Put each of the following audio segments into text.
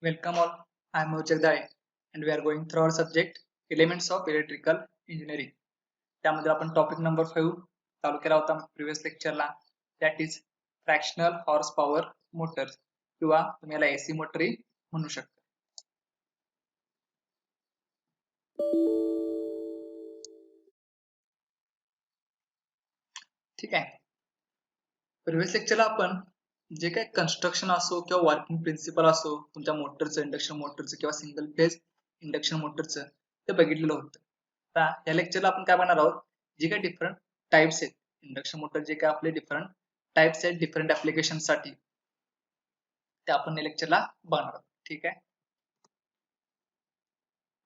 Welcome all. I am Mohit Jagdale and we are going through our subject Elements of Electrical Engineering. त्यामध्ये आपण topic number 5 चालू केला होता previous लेक्चरला, that is fractional horse power motors किंवा तुम्ही याला एसी मोटरही म्हणू शकता. ठीक आहे. प्रिव्हियस लेक्चरला आपण जे काही कन्स्ट्रक्शन असो किंवा वर्किंग प्रिन्सिपल असो तुमच्या मोटरचं, इंडक्शन मोटरचं किंवा सिंगल फेज इंडक्शन मोटरचं ते बघितलेलं होतं. आता या लेक्चरला आपण काय बघणार आहोत, जे काही डिफरंट टाइप्स आहेत इंडक्शन मोटर, जे काही आपले डिफरंट टाइप्स आहेत डिफरंट ऍप्लिकेशन साठी, ते आपण या लेक्चरला बघणार आहोत. ठीक आहे.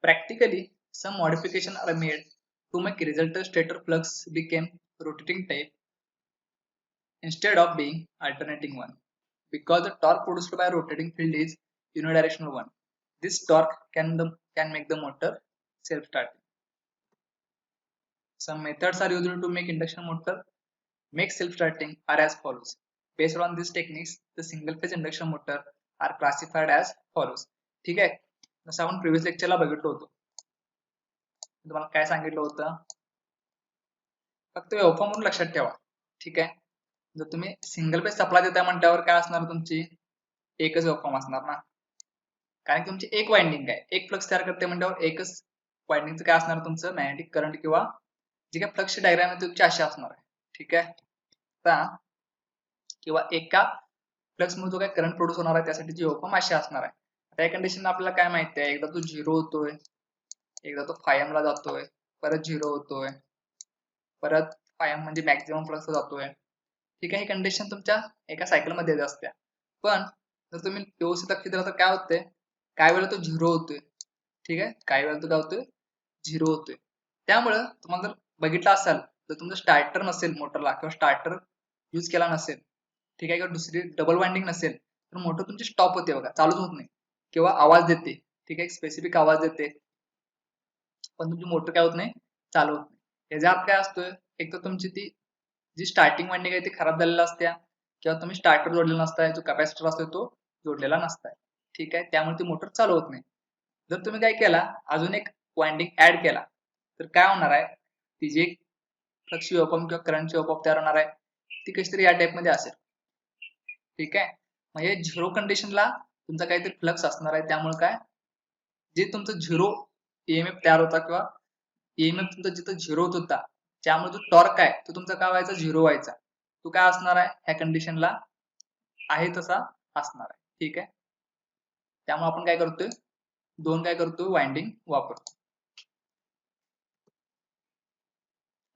Practically, some modifications are made to make resultant stator flux become rotating type instead of being alternating one, because the torque produced by rotating field is unidirectional one. This torque can make the motor self-starting. Some methods are used to make induction motor make self-starting are as follows. Based on these techniques, the single-phase induction motor are classified as follows. ठीक आहे. जसं आपण previous लेक्चरला बघितलं होतं, तुम्हाला काय सांगितलं होतं, फक्त वेव्हफॉर्म म्हणून लक्षात ठेवा. ठीक आहे. जर तुम्ही सिंगल फेज सप्लाय देताय म्हटल्यावर काय असणार, तुमची एकच वेव्हफॉर्म असणार ना, कारण की तुमची एक वाइंडिंग आहे, एक फ्लक्स तयार करते म्हटल्यावर एकच वाइंडिंगचं काय असणार, तुमचं मॅग्नेटिक करंट किंवा जे काही फ्लक्सची डायग्राम आहे तुमची अशी असणार आहे. ठीक आहे. आता किंवा एका फ्लक्स मध्ये जो काही करंट प्रोड्यूस होणार आहे त्यासाठी जी वेव्हफॉर्म अशी असणार आहे. त्या कंडिशन आपल्याला काय माहिती आहे, एकदा तो झिरो होतोय, एकदा तो फायम ला जातोय, परत झिरो होतोय, परत फायम म्हणजे मॅक्झिमम फ्लक्स जातोय. ठीक आहे. ही कंडिशन तुमच्या एका सायकल मध्ये येत असते. पण जर तुम्ही व्यवस्थित लक्ष दिलं तर काय होतंय, काय वेळेला तो झिरो होतोय. ठीक आहे. काही वेळेला तो काय होतोय, झिरो होतोय. त्यामुळं तुम्हाला जर बघितलं असाल तर तुमचं स्टार्टर नसेल मोटरला किंवा स्टार्टर यूज केला नसेल, ठीक आहे, किंवा दुसरी डबल वाइंडिंग नसेल तर मोटर तुमची स्टॉप होते बघा, चालूच होत नाही किंवा आवाज देते. ठीक आहे. स्पेसिफिक आवाज देते पण तुमची मोटर काय होत नाही, चालू होत नाही. याचा अर्थ काय असतोय, एक तर तुमची ती जी स्टार्टिंग वाइंडिंग आहे ती खराब झालेली असते किंवा तुम्ही स्टार्टर जोडलेला नसताय, जो कॅपॅसिटर असतो तो जोडलेला नसताय. ठीक आहे. त्यामुळे ती मोटर चालू होत नाही. जर तुम्ही काय केला, अजून एक वाइंडिंग ऍड केला तर काय होणार आहे, ती जी फ्लक्सची वेव्हफॉर्म किंवा करंटची वेव्हफॉर्म तयार होणार आहे ती कशीतरी या टाइप मध्ये असेल. ठीक आहे. म्हणजे झिरो कंडिशनला तुमचा काहीतरी फ्लक्स असणार आहे, त्यामुळे काय, जे तुमचं झिरो ईएमएफ तयार होता किंवा ईएमएफ तुमचा जिथं झिरो होत होता, त्यामुळे जो टॉर्क आहे तो तुमचा काय व्हायचा, झिरो व्हायचा. तो काय असणार आहे, ह्या कंडिशनला आहे तसा असणार आहे. ठीक आहे. त्यामुळे आपण काय करतोय, दोन काय करतोय, वाइंडिंग वापरतो.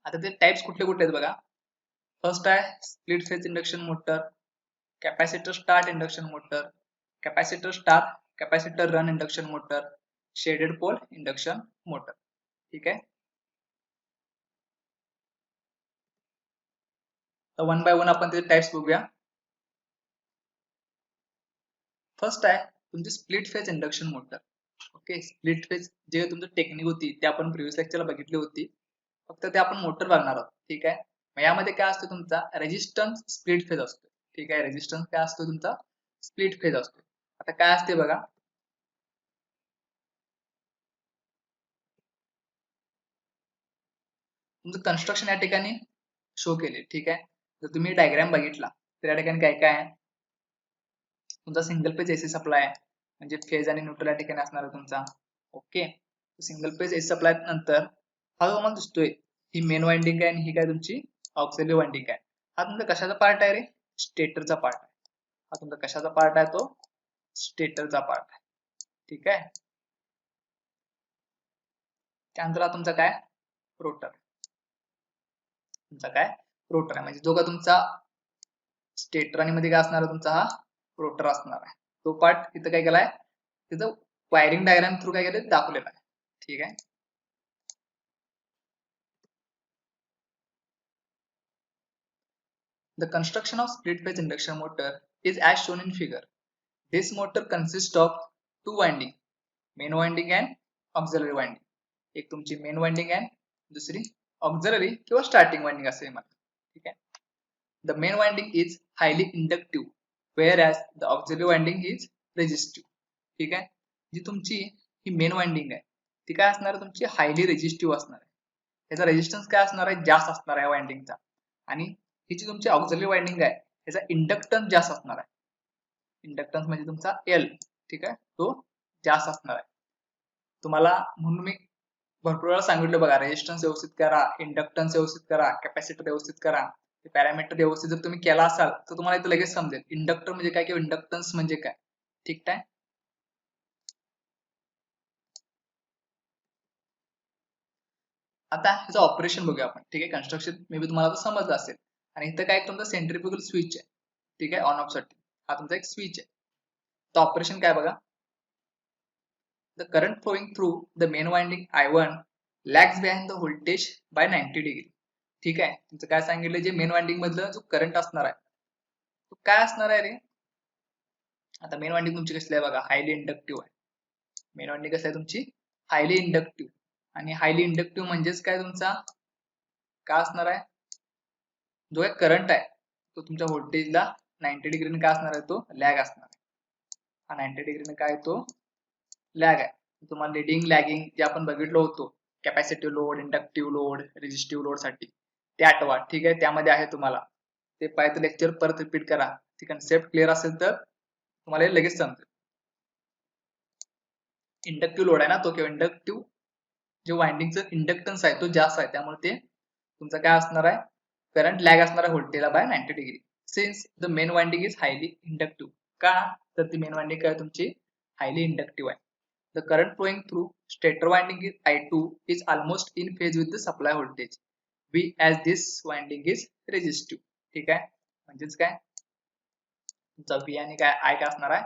आता ते टाइप्स कुठले कुठले आहेत बघा. फर्स्ट आहे split phase induction motor, capacitor start induction motor, capacitor star capacitor run induction motor, shaded pole induction motor. ठीक आहे. तर वन बाय वन आपण त्याचे टाइप्स बघूया. फर्स्ट आहे तुमची split phase induction motor. Okay. Split phase जे तुमची टेक्निक होती ते आपण प्रिव्हियस लेक्चरला बघितली होती, फक्त ते आपण मोटर बघणार आहोत. ठीक आहे. मग यामध्ये काय असतो, तुमचा रेजिस्टन्स स्प्लिट फेज असतो. ठीक आहे. रेजिस्टन्स काय असतो, तुमचा स्प्लिट फेज असतो. आता काय असते बघा, तुमचं कन्स्ट्रक्शन या ठिकाणी शो केले. ठीक आहे. जर तुम्ही डायग्राम बघितला तर या ठिकाणी काय काय आहे, तुमचा सिंगल पेज एसी सप्लाय आहे, म्हणजे फेज आणि न्यूट्रल या ठिकाणी असणार आहे तुमचा. Okay. Single page AC supply नंतर हा जो मला दिसतोय ही मेन वाइंडिंग आहे आणि ही काय तुमची ऑक्सिलरी वाइंडिंग आहे. हा तुमचा कशाचा पार्ट आहे रे, स्टेटरचा पार्ट आहे. हा तुमचा कशाचा पार्ट आहे, तो स्टेटरचा पार्ट आहे. ठीक आहे. त्यानंतर हा तुमचा काय, रोटर. तुमचा काय, रोटर आहे, म्हणजे जो का तुमचा स्टेटर आणि मध्ये काय असणार आहे, तुमचा हा रोटर असणार आहे. तो पार्ट इथं काय केलाय, तिथं वायरिंग डायग्राम थ्रू काय केलं दाखवलेला आहे. ठीक आहे. The construction of split phase induction motor is as shown in figure. This motor consists of two winding, main winding and auxiliary winding. एक तुमची मेन वाइंडिंग आहे, दुसरी ऑक्झिलरी किंवा स्टार्टिंग वाइंडिंग असे म्हणतात. ठीक आहे. The main winding is highly inductive, whereas the auxiliary winding is resistive. ठीक आहे. जी तुमची ही मेन वाइंडिंग आहे ती काय असणार आहे, तुमची हायली रेजिस्टिव्ह असणार आहे. याचा रेजिस्टन्स काय असणार आहे, जास्त असणार आहे वाइंडिंगचा. आणि ही जी तुमची ऑक्झिलरी वाइंडिंग आहे याचा इंडक्टन्स जास्त असणार आहे. इंडक्टन्स म्हणजे तुमचा एल, ठीक आहे, तो जास्त असणार आहे. तुम्हाला म्हणून मी भरपूर वेळा सांगितलं बघा, रेजिस्टन्स व्यवस्थित करा, इंडक्टन्स व्यवस्थित करा, कॅपॅसिटर व्यवस्थित करा. ते पॅरामीटर व्यवस्थित जर तुम्ही केला असाल तर तुम्हाला इथं लगेच समजेल इंडक्टर म्हणजे काय किंवा इंडक्टन्स म्हणजे काय. ठीक आहे. आता ह्याचं ऑपरेशन बघूया आपण. ठीक आहे, कन्स्ट्रक्शन मे बी तुम्हाला समजलं असेल. आणि इथं काय तुमचा सेंट्रिफ्युगल स्विच आहे. ठीक आहे, ऑन ऑफ साठी हा तुमचा एक स्विच आहे. तर ऑपरेशन काय बघा, the current flowing through the main winding I1 lags behind the voltage by 90 degree. ठीक आहे, तुमचं काय सांगितलं, जे मेन वाइंडिंग मधलं जो करंट असणार आहे तो काय असणार आहे रे. आता मेन वाइंडिंग तुमची कसली आहे बघा, हायली इंडक्टिव्ह आहे. मेन वाइंडिंग कसं आहे तुमची, हायली इंडक्टिव्ह. आणि हायली इंडक्टिव्ह म्हणजेच काय, तुमचा काय असणार आहे, जो एक करंट आहे तो तुमच्या व्होल्टेजला 90 डिग्रीने काय असणार आहे, तो लॅग असणार आहे. हा 90 डिग्रीने काय, तो लॅग आहे. तुम्हाला लिडिंग लॅगिंग जे आपण बघितलो होतो, capacitive load, inductive load, resistive load साठी, ते आठवा. ठीक आहे, त्यामध्ये आहे तुम्हाला ते पाहिजे लेक्चर परत रिपीट करा. ती कन्सेप्ट क्लिअर असेल तर तुम्हाला हे लगेच समजेल. इंडक्टिव्ह लोड आहे ना तो, किंवा इंडक्टिव्ह जे वाइंडिंगचं इंडक्टन्स आहे तो जास्त आहे, त्यामुळे ते तुमचं काय असणार आहे, करंट लॅग असणार आहे व्होल्टेजला by 90 degree. Since the main winding is highly inductive. का, तर ती मेन वाइंडिंग काय तुमची हायली इंडक्टिव्ह आहे. The current flowing through stator winding is I2 is almost in phase with the supply voltage V, as this winding is resistive. ठीक आहे, म्हणजेच काय तुमचा V आणि काय I काय असणार आहे,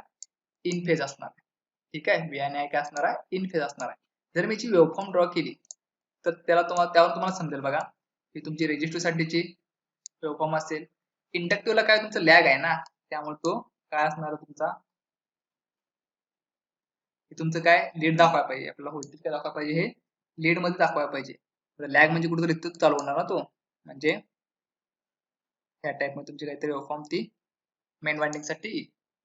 इन फेज असणार आहे. ठीक आहे, V आणि I काय असणार आहे, इन फेज असणार आहे. जर मी जी वेव्हफॉर्म ड्रॉ केली तर त्यावर तुम्हाला समजेल बघा, ही तुमची रेजिस्टिव्ह साठीची वेव्हफॉर्म असेल. इंडक्टिव्हला काय तुमचं लॅग आहे ना, त्यामुळे तो काय असणार आहे तुमचा, तुमचं काय लीड दाखवायला पाहिजे आपल्याला, व्होल्टेज काय दाखवायला पाहिजे, हे लीड मध्ये दाखवायला पाहिजे. लॅग म्हणजे कुठेतरी इथं चालू होणार ना तो, म्हणजे ह्या टाइप मध्ये तुमची काहीतरी वेव्हफॉर्म ती मेन वाइंडिंग साठी.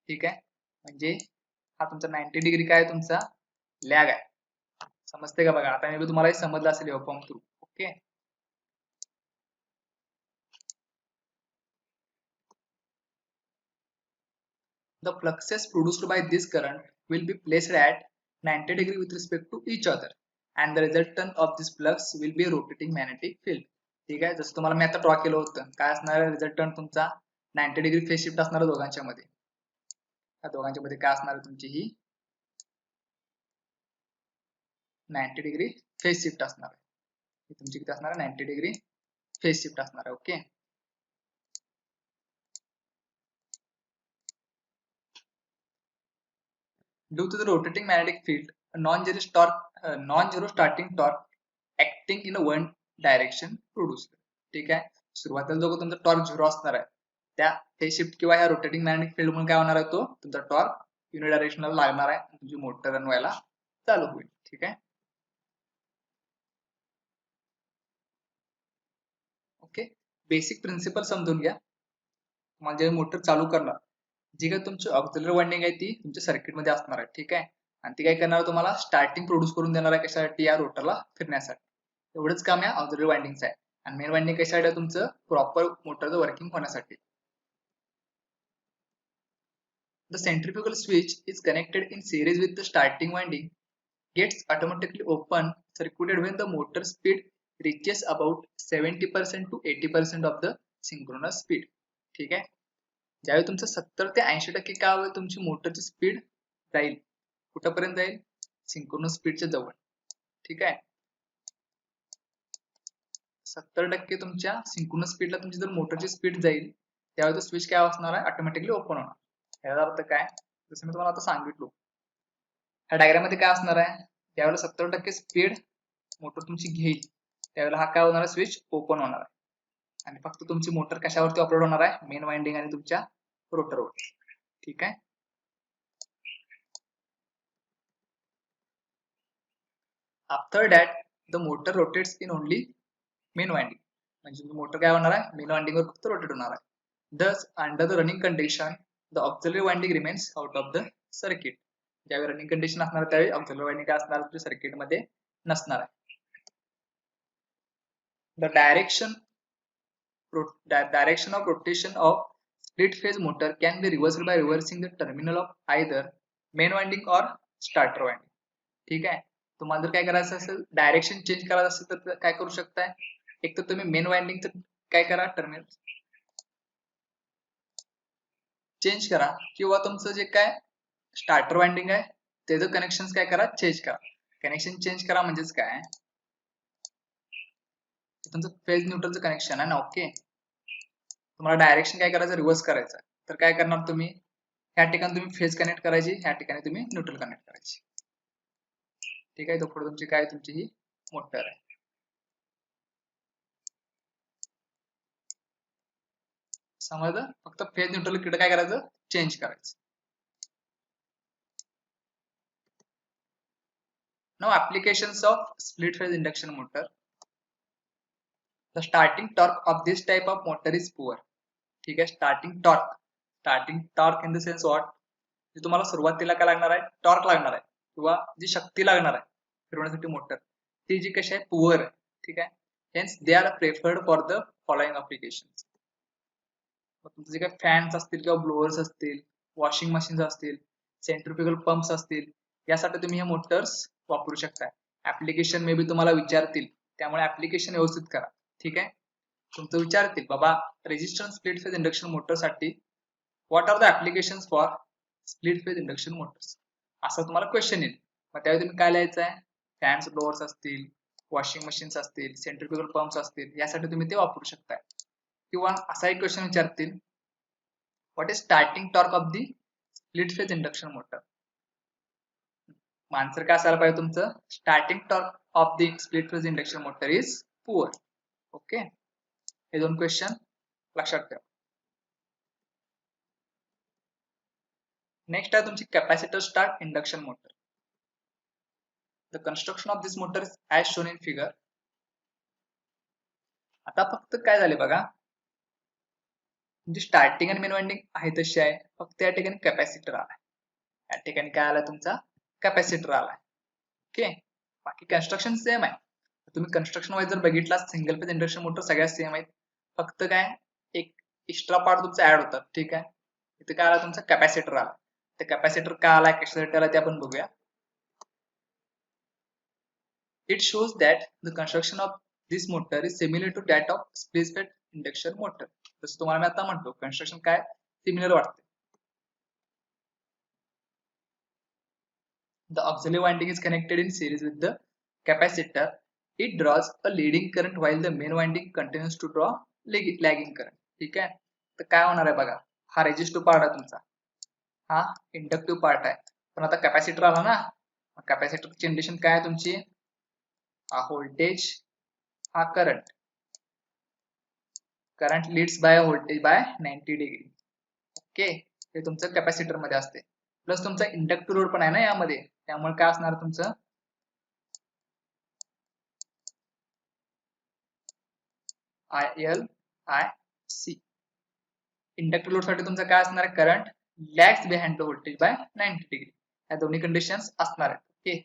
ठीक आहे, म्हणजे हा तुमचा 90 डिग्री काय तुमचा लॅग आहे. समजते का बघा, आता मी तुम्हाला समजलं असेल waveform through. Okay, the fluxes produced by this current will be placed at 90 degree with respect to each other, and the resultant of this flux will be a rotating magnetic field. ठीक आहे, जसं तुम्हाला मी आता draw केलं होतं, काय असणार आहे रिझल्टंट तुमचा 90 डिग्री फेज शिफ्ट असणार आहे दोघांच्या मध्ये. त्या दोघांच्या मध्ये काय असणार आहे तुमची ही 90 डिग्री फेज शिफ्ट असणार आहे. ही तुमची किती असणार आहे, 90 डिग्री फेज शिफ्ट असणार आहे. Okay, due to the rotating magnetic field, a non-zero starting torque acting in a one direction produced. ठीक आहे, सुरुवातीला जो तुमचा टॉर्क झिरो असणार आहे त्या फेज शिफ्ट किंवा ह्या रोटेटिंग मॅग्नेटिक फील्ड म्हणून काय होणार आहे, तो तुमचा टॉर्क युनिडायरेक्शनल लागणार आहे, तुमची मोटर रन व्हायला चालू होईल. ठीक आहे, ओके, बेसिक प्रिन्सिपल समजून घ्या. तुम्हाला जे मोटर चालू करणार, जी काही तुमची ऑक्झिलरी वाइंडिंग आहे ती तुमच्या सर्किट मध्ये असणार आहे. ठीक आहे, आणि ती काय करणार तुम्हाला स्टार्टिंग प्रोड्यूस करून देणार आहे, कशासाठी, या रोटरला फिरण्यासाठी. एवढंच काम या ऑक्झिलरी वाइंडिंगचं आहे. आणि मेन वाइंडिंग कशासाठी आहे, तुमचं प्रॉपर मोटरचं वर्किंग होण्यासाठी. The centrifugal switch is connected in series with the starting winding, gets automatically open circuited when the motor speed reaches about 70% to 80% of the synchronous speed. ठीक आहे, ज्यावेळी तुमचं 70 ते 80% काय होईल, तुमची मोटरची स्पीड जाईल कुठपर्यंत जाईल, सिंक्रोनस स्पीडच्या जवळ. ठीक आहे, 70% तुमच्या सिंक्रोनस स्पीडला तुमची जर मोटरची स्पीड जाईल त्यावेळी तो स्विच काय असणार आहे, ऑटोमॅटिकली ओपन होणार. याचा अर्थ काय, जसं मी तुम्हाला आता सांगितलो, ह्या डायग्राम मध्ये काय असणार आहे, त्यावेळेला 70% स्पीड मोटर तुमची घेईल त्यावेळेला हा काय होणार आहे, स्विच ओपन होणार आहे. आणि फक्त तुमची मोटर कशावरती ऑपरेट होणार आहे, मेन वाइंडिंग आणि तुमच्या रोटरवर. ठीक आहे, after that the motor rotates in only main winding. म्हणजे मोटर काय होणार आहे, मेन वाइंडिंग वर फक्त रोटेट होणार आहे. Thus, under the running condition, the auxiliary winding remains out of the circuit. ज्यावेळी रनिंग कंडिशन असणार त्यावेळी ऑक्झिलरी वाइंडिंग काय असणार तुमच्या सर्किट मध्ये नसणार आहे. The direction of rotation of split phase motor can be reversed by reversing the terminal of either main winding or starter winding. ठीक आहे. तुम्हाला जर काय करायचं असेल डायरेक्शन चेंज करायचं असेल तर काय करू शकताय, एक तर तुम्ही मेन वाइंडिंगचं काय करा टर्मिनल चेंज करा, किंवा तुमचं जे काय स्टार्टर वाइंडिंग आहे त्याचं कनेक्शन काय करा चेंज करा. कनेक्शन चेंज करा म्हणजेच काय तुमचं फेज न्यूट्रलचं कनेक्शन आहे ना. ओके, तुम्हाला डायरेक्शन काय करायचं रिव्हर्स करायचं, तर काय करणार तुम्ही ह्या ठिकाणी तुम्ही फेज कनेक्ट करायची, ह्या ठिकाणी तुम्ही न्यूट्रल कनेक्ट करायची. ठीक आहे, तो पुढे तुमची काय तुमची ही मोटर आहे. समजलं, फक्त फेज न्यूट्रल इकडे काय करायचं चेंज करायचं. Now applications of split phase induction motor. The starting torque of this type of motor is poor. ठीक आहे, starting torque in the sense what, जे तुम्हाला सुरुवातीला काय लागणार आहे टॉर्क लागणार आहे किंवा जी शक्ती लागणार आहे फिरवण्यासाठी मोटर ती जी कशी आहे पुअर आहे. ठीक आहे, hence they are preferred for the following applications. तुमचे जे काही फॅन्स असतील किंवा ब्लोअर्स असतील, वॉशिंग मशीन्स असतील, सेंट्रिफ्युगल पंप्स असतील, यासाठी तुम्ही हे मोटर्स वापरू शकता. ऍप्लिकेशन मे बी तुम्हाला विचारतील, त्यामुळे ऍप्लिकेशन व्यवस्थित करा. ठीक आहे, तुमचं विचारतील बाबा resistance split phase induction motor साठी what are the applications for split phase induction motors, असं तुम्हाला क्वेश्चन येईल. मग त्यावेळी तुम्ही काय लिहायचं आहे, फॅन्स ब्लोअर्स असतील, वॉशिंग मशीन्स असतील, सेंट्रिफ्युगल पंप्स असतील, यासाठी तुम्ही ते वापरू शकता. किंवा असा एक क्वेश्चन विचारतील, what is starting torque of the split phase induction motor. Answer काय असायला पाहिजे तुमचं, starting torque of the split phase induction motor is poor. Okay, हे दोन क्वेश्चन लक्षात ठेवा. नेक्स्ट आहे तुमची capacitor start induction motor. The construction of this motor is as shown in figure. आता फक्त काय झाले बघा, तुमची स्टार्टिंग आणि मेन वाइंडिंग आहे तशी आहे, फक्त या ठिकाणी कॅपॅसिटर आलाय. या ठिकाणी काय आला तुमचा कॅपॅसिटर आलाय. ओके, बाकी कन्स्ट्रक्शन सेम आहे. तुम्ही कन्स्ट्रक्शन वाईज जर बघितला सिंगल फेज इंडक्शन मोटर सगळ्यात सेम आहेत, फक्त काय एक एक्स्ट्रा पार्ट तुमचा ऍड होतात. ठीक आहे, इथे काय आला तुमचा कॅपॅसिटर आला. ते कॅपॅसिटर का आला कशासाठी आला ते आपण बघूया. It shows that the construction of this motor is similar to that of split phase induction motor. जसं तुम्हाला मी आता म्हणतो कन्स्ट्रक्शन काय सिमिलर वाटते. The auxiliary winding is connected in series with the capacitor. It draws a leading current while the main winding continues to draw lagging current. ठीक आहे, तर काय होणार आहे बघा, हा रेजिस्टिव्ह पार्ट आहे तुमचा, हा इंडक्टिव्ह पार्ट आहे. पण आता कॅपॅसिटर आला ना, कॅपॅसिटरची कंडिशन काय आहे तुमची, हा व्होल्टेज, हा current leads by voltage by 90 degree. Okay, हे तुमचं कॅपॅसिटर मध्ये असते. प्लस तुमचा इंडक्टिव्ह लोड पण आहे ना यामध्ये, त्यामुळे काय असणार तुमचं ILIC. इंडक्टिव्ह लोड साठी तुमचं काय असणार आहे, current lags behind the voltage by 90 degree. या दोन्ही कंडिशन्स असणार आहेत. Okay,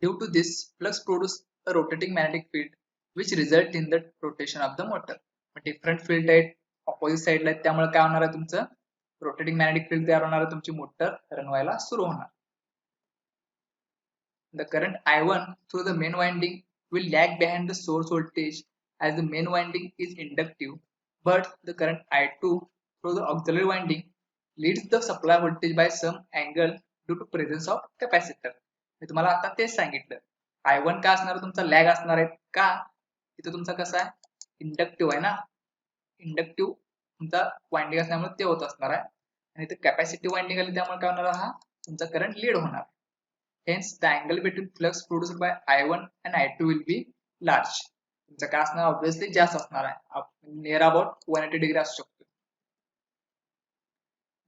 due to this flux produce a rotating magnetic field which result in the rotation of the motor. Different field आहेत, ऑपोजिट साइडला आहेत, त्यामुळे काय होणार आहे तुमचं रोटेटिंग मॅग्नेटिक फील्ड तयार होणार आहे, तुमची मोटर रन व्हायला सुरू होणार. The current I1 through the main winding will lag behind the source voltage as the main winding is inductive, but the current I2 through the auxiliary winding leads the supply voltage by some angle due to presence of capacitor. मी तुम्हाला आता तेच सांगितलं, I1 का असणार तुमचा lag असणार आहे का, इथं तुमचा कसा आहे इंडक्टिव्ह आहे ना, इंडक्टिव्ह तुमचा वाइंडिंग असल्यामुळे ते होत असणार आहे, आणि इथे कॅपॅसिटिव्ह वाइंडिंग आली त्यामुळे काय होणार, हा तुमचा करंट लीड होणार. Hence, the angle between flux produced by I1 and I2 will be large. तुमचं काय असणार ऑब्विसली जास्त असणार आहे, नियर अबाउट 180 डिग्री असू शकतो.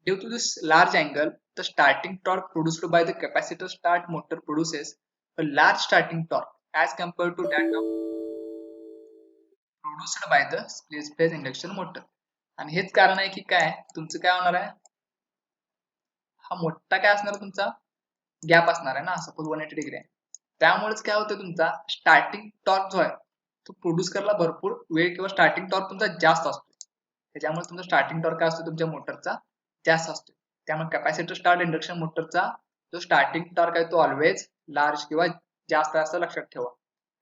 Due to this large angle, the starting torque produced by the capacitor start motor produces a large starting torque as compared to that of produced by the split phase induction motor. आणि हेच कारण आहे की काय तुमचं काय होणार आहे, हा मोठा काय असणार तुमचा गॅप असणार आहे ना, सपोज 180 डिग्री आहे. त्यामुळेच काय होतं तुमचा स्टार्टिंग टॉर्क जो आहे तो प्रोड्यूस करायला भरपूर वेळ किंवा स्टार्टिंग टॉर्क तुमचा जास्त असतो. त्याच्यामुळे तुमचा स्टार्टिंग टॉर्क काय असतो तुमच्या मोटरचा जास्त असतो. त्यामुळे कॅपॅसिटर स्टार्ट इंडक्शन मोटरचा जो स्टार्टिंग टॉर्क आहे तो ऑलवेज लार्ज किंवा जास्त असं लक्षात ठेवा.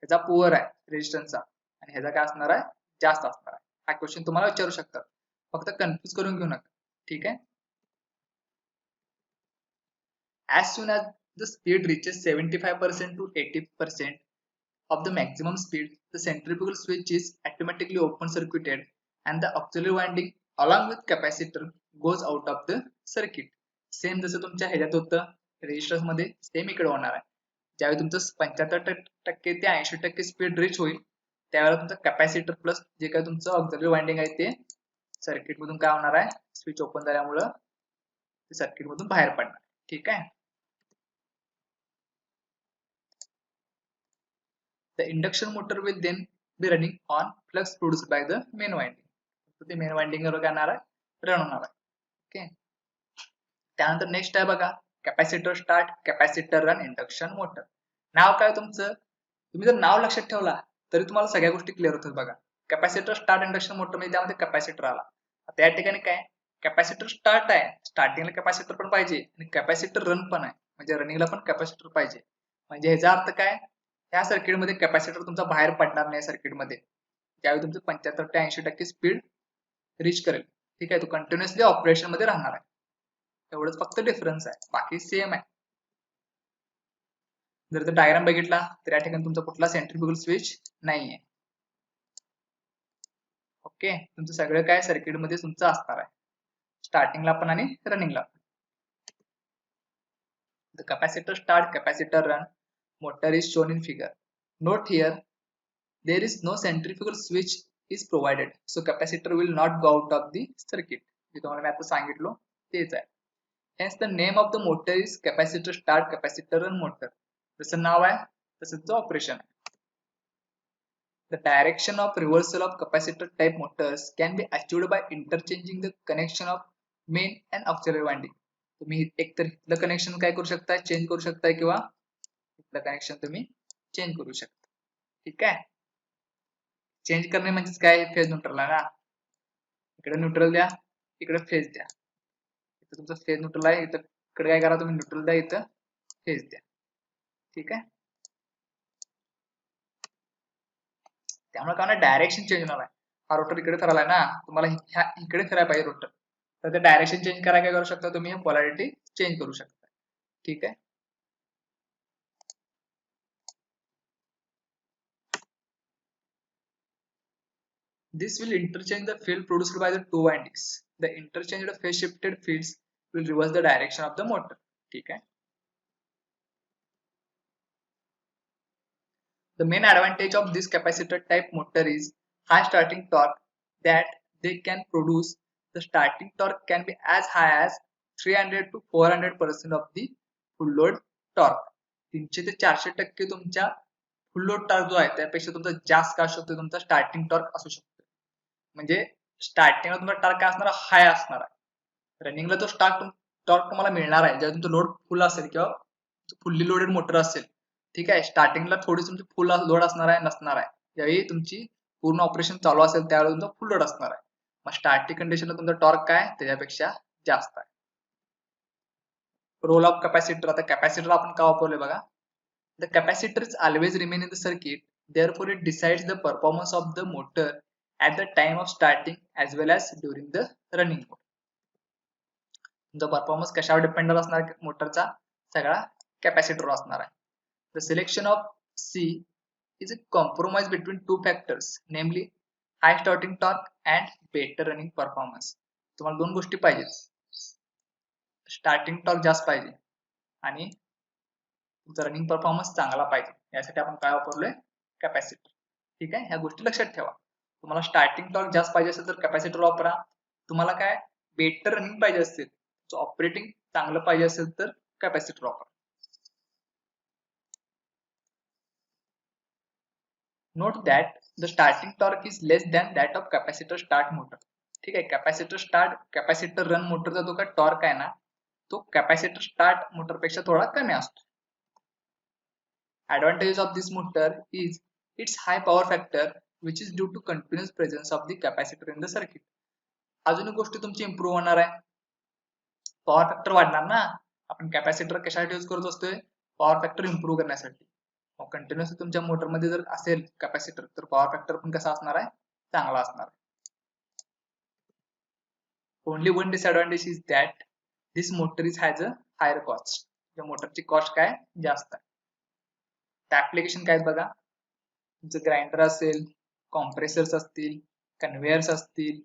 ह्याचा पुअर आहे रेजिस्टन्सचा आणि ह्याचा काय असणार आहे जास्त असणार आहे. हा क्वेश्चन तुम्हाला विचारू शकतात, फक्त कन्फ्युज करून घेऊ नका. ठीक आहे. As soon as the speed reaches 75% to 80% of the maximum speed, the centrifugal switch is automatically open circuited and the auxiliary winding along with capacitor goes out of the circuit. Same जसं तुमच्या ह्याच्यात होतं resistors मध्ये same इकडे होणार आहे. ज्यावेळी तुमचं 75% ते 80% स्पीड रीच होईल त्यावेळेला तुमचं कॅपॅसिटर प्लस जे काही तुमचं ऑक्झिलरी वाइंडिंग आहे ते सर्किट मधून काय होणार आहे स्विच ओपन झाल्यामुळं ते सर्किट मधून बाहेर पडणार. ठीक आहे. The induction motor will then be running on flux produced by the main winding. So the main winding वर काय होणार आहे रन होणार आहे. ओके. त्यानंतर नेक्स्ट आहे बघा capacitor start capacitor run induction motor. नाव काय तुमचं तुम्ही जर नाव लक्षात ठेवला तरी तुम्हाला सगळ्या गोष्टी क्लिअर होतात. बघा कॅपॅसिटर स्टार्ट इंडक्शन मोटर म्हणजे त्यामध्ये कॅपॅसिटर आला. आता या ठिकाणी काय कॅपॅसिटर स्टार्ट आहे, स्टार्टिंगला कॅपॅसिटर पण पाहिजे आणि कॅपॅसिटर रन पण आहे म्हणजे रनिंगला पण कॅपॅसिटर पाहिजे. म्हणजे ह्याचा अर्थ काय ह्या सर्किट मध्ये कॅपॅसिटर तुमचा बाहेर पडणार नाही सर्किट मध्ये ज्यावेळी तुमचं 75 ते 80% स्पीड रीच करेल. ठीक आहे. तो कंटिन्युअसली ऑपरेशन मध्ये राहणार आहे. एवढंच फक्त डिफरन्स आहे, बाकी सेम आहे. जर तो डायग्राम बघितला तर या ठिकाणी तुमचा कुठला सेंट्रिफ्युगल स्विच नाहीये. ओके. तुमचं सगळं काय सर्किट मध्ये तुमचं असणार आहे स्टार्टिंगला पण आणि रनिंगला पण. The capacitor start capacitor run motor is shown in figure. Note here there is no centrifugal switch is provided, so capacitor will not go out of the circuit. जे तुम्हाला मी आता सांगितलं तेच आहे. Hence the name of the motor is capacitor start capacitor run motor. जसं नाव आहे तसंच operation आहे. The direction of reversal of capacitor type motors can be achieved by interchanging the connection of main and auxiliary winding. तुम्ही एकतर इथलं connection काय करू शकता चेंज करू शकता किंवा इथलं कनेक्शन तुम्ही चेंज करू शकता. ठीक आहे. चेंज करणे म्हणजे काय फेज न्यूट्रल आहे ना, इकडे न्यूट्रल द्या इकडे फेज द्या. इथं तुमचं फेज न्यूट्रल आहे इथं इकडे काय करा तुम्ही न्यूट्रल द्या इथं फेज द्या. ठीक आहे. त्यामुळे काय डायरेक्शन चेंज होणार आहे. हा रोटर इकडे फिरायला ना तुम्हाला इकडे फिरायला पाहिजे रोटर तर ते डायरेक्शन चेंज करायला काय करू शकता तुम्ही पोलॅरिटी चेंज करू शकता. ठीक आहे. This will interchange the field produced by the two windings. The interchanged phase shifted fields will reverse the direction of the motor. ठीक आहे. The main advantage of this capacitor type motor is high starting torque that they can produce. The starting torque can be as high as 300 to 400% of the full load torque. 300 ते 400% तुमच्या फुल load torque जो आहे त्यापेक्षा तुमचा जास्त काय शकतो तुमचा स्टार्टिंग टॉर्क असू शकतो. म्हणजे स्टार्टिंगला तुमचा टॉर्क काय असणार हाय असणार आहे. रनिंगला तो टॉर्क तुम्हाला मिळणार आहे जेव्हा तुमचं लोड फुल असेल किंवा फुल्ली लोडेड मोटर असेल. ठीक आहे. स्टार्टिंगला थोडी तुमची फुल लोड असणार आहे नसणार आहे. ज्यावेळी तुमची पूर्ण ऑपरेशन चालू असेल त्यावेळी तुमचा फुल लोड असणार आहे. मग स्टार्टिंग कंडिशनला तुमचा टॉर्क काय त्याच्यापेक्षा जास्त आहे. Role of capacitor. आता कॅपॅसिटर आपण का वापरले बघा. The capacitor is always remain in the circuit, therefore it decides the performance of the motor at the time of starting as well as during the running mode. तुमचा performance कशावर depend असणार मोटरचा सगळा कॅपॅसिटरवर असणार आहे. The selection of C is a compromise between two factors, namely high starting torque and better running performance. तुम्हाला दोन गोष्टी पाहिजेत. स्टार्टिंग टॉर्क जास्त पाहिजे आणि तुमचा रनिंग परफॉर्मन्स चांगला पाहिजे. यासाठी आपण काय वापरलोय कॅपॅसिटर. ठीक आहे. ह्या गोष्टी लक्षात ठेवा. तुम्हाला स्टार्टिंग टॉर्क जास्त पाहिजे असेल तर कॅपॅसिटर वापरा. तुम्हाला काय बेटर रनिंग पाहिजे असेल ऑपरेटिंग चांगलं पाहिजे असेल तर कॅपॅसिटर वापरा. Note that the starting torque is less than that of capacitor start motor. ठीक आहे. कॅपॅसिटर स्टार्ट कॅपॅसिटर रन मोटरचा जो काय टॉर्क आहे ना तो कॅपॅसिटर स्टार्ट मोटर पेक्षा थोडा कमी असतो. Advantages of this motor is its high power factor which is due to continuous presence of the capacitor in the circuit. अजून एक गोष्ट तुमची इम्प्रूव्ह होणार आहे, पॉवर फॅक्टर वाढणार ना. आपण कॅपॅसिटर कशासाठी यूज करत असतोय, पॉवर फॅक्टर इम्प्रूव्ह करण्यासाठी. मग कंटिन्युअसली तुमच्या मोटरमध्ये जर असेल कॅपॅसिटर तर पॉवर फॅक्टर पण कसा असणार आहे, चांगला असणार आहे. Only one disadvantage is that this motor is has a higher cost. या मोटरची कॉस्ट काय जास्त आहे. ऍप्लिकेशन काय बघा, तुमचं ग्राइंडर असेल, कॉम्प्रेसर्स असतील, कन्व्हेयर्स असतील,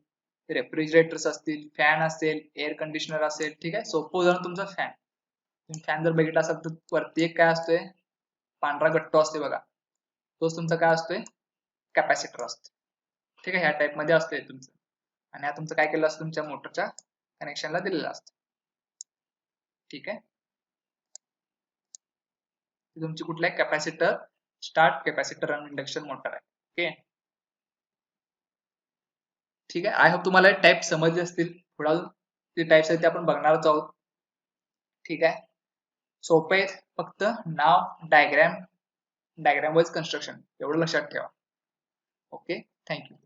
रेफ्रिजरेटर्स असतील, फॅन असेल, एअर कंडिशनर असेल. ठीक आहे, सोपं उदाहरण तुमचा फॅन. तुम्ही फॅन जर बघितला असाल तर वरती एक काय असतोय, पांढरा गट्टो असतोय बघा, तोच तुमचा काय असतोय, कॅपॅसिटर असतो. ठीक आहे, ह्या टाइप मध्ये असतोय तुमचं. आणि हा तुमचं काय केलं असतं, तुमच्या मोटरच्या कनेक्शनला दिलेलं असतं. ठीक आहे, तुमची कुठला कॅपॅसिटर स्टार्ट कॅपॅसिटर आणि इंडक्शन मोटर आहे. ओके, ठीक आहे. आय होप तुम्हाला टाइप समजले असतील. पुढे जे टाइप्स आहेत ते आपण बघणारच आहोत. ठीक आहे, सोपे आहेत, फक्त नाव, डायग्राम वाईज कन्स्ट्रक्शन एवढं लक्षात ठेवा. Okay, thank you.